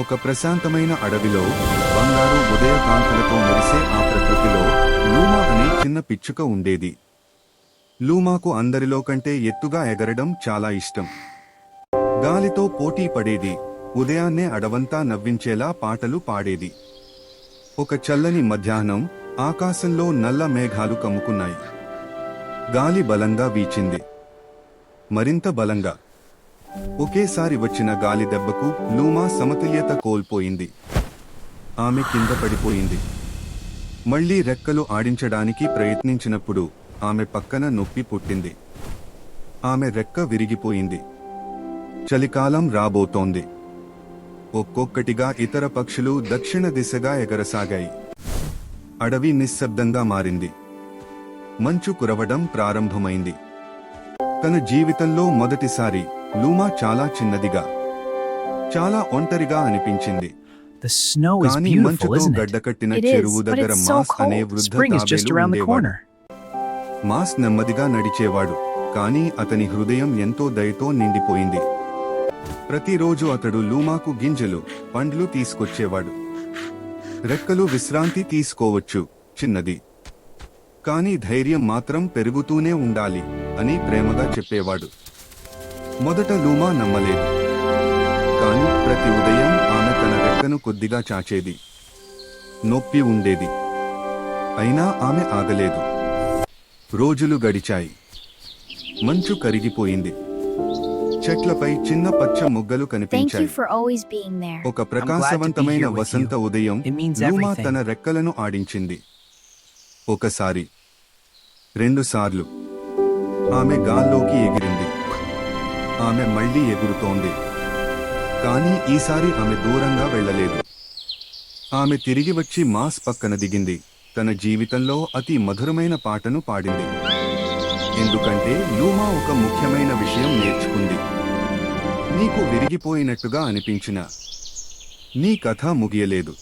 ఒక ప్రశాంతమైన అడవిలో బంగారు ఉదయకాంతులతో మెరిసే ఆ ప్రకృతిలో లూమా అనే చిన్న పిచ్చుక ఉండేది. లూమాకు అందరిలో కంటే ఎత్తుగా ఎగరడం చాలా ఇష్టం. గాలితో పోటీ పడేది. ఉదయాన్నే అడవంతా నవ్వించేలా పాటలు పాడేది. ఒక చల్లని మధ్యాహ్నం ఆకాశంలో నల్ల మేఘాలు కమ్ముకున్నాయి. గాలి బలంగా వీచింది. మరింత బలంగా. ఒకేసారి వచ్చిన గాలి దెబ్బకు లూమా సమతుల్యత కోల్పోయింది. ఆమె కింద పడిపోయింది. మళ్లీ రెక్కలు ఆడించడానికి ప్రయత్నించినప్పుడు ఆమె పక్కన నొప్పి పుట్టింది. ఆమె రెక్క విరిగిపోయింది. చలికాలం రాబోతోంది. ఒక్కొక్కటిగా ఇతర పక్షులు దక్షిణ దిశగా ఎగరసాగాయి. అడవి నిశ్శబ్దంగా మారింది. మంచు కురవడం ప్రారంభమైంది. తన జీవితంలో మొదటిసారి లూమా చాలా చిన్నదిగా, చాలా ఒంటరిగా అనిపించింది. The snow is కానీ beautiful, మంచుతో isn't it? గడ్డకట్టిన It is, చెరువు but దగ్గర it's so మాస్ అనే cold. వృద్ధ Spring is just తాబేలు around the ఉండేవాడు. corner. మాస్ నెమ్మదిగా నడిచేవాడు, కానీ అతని హృదయం ఎంతో దయతో నిండిపోయింది. ప్రతిరోజు అతడు లూమాకు గింజలు, పండ్లు తీసుకొచ్చేవాడు. రెక్కలు విశ్రాంతి తీసుకోవచ్చు, చిన్నది, కానీ ధైర్యం మాత్రం పెరుగుతూనే ఉండాలి అని ప్రేమగా చెప్పేవాడు. మొదట లూమా నమ్మలేదు, కానీ ప్రతి ఉదయం ఆమె తన రెక్కను కొద్దిగా చాచేది. నొప్పి ఉండేది, అయినా ఆమె ఆగలేదు. రోజులు గడిచాయి. మంచు కరిగిపోయింది. చెట్లపై చిన్న పచ్చ మొగ్గలు Thank you కనిపించాయి. for always being there. ఒక ప్రకాశవంతమైన here with వసంత you. ఉదయం It means లూమా everything. తన రెక్కలను ఆడించింది. ఒకసారి, రెండుసార్లు. ఆమె గాల్లోకి ఎగిరింది. ఆమె మళ్లీ ఎగురుతోంది. కానీ ఈసారి ఆమె దూరంగా వెళ్ళలేదు. ఆమె తిరిగి వచ్చి మాస్ పక్కన దిగింది. తన జీవితంలో అతి మధురమైన పాటను పాడింది. ఎందుకంటే లూమా ఒక ముఖ్యమైన విషయం నేర్చుకుంది. నీకు విరిగిపోయినట్టుగా అనిపించినా నీ కథ ముగియలేదు.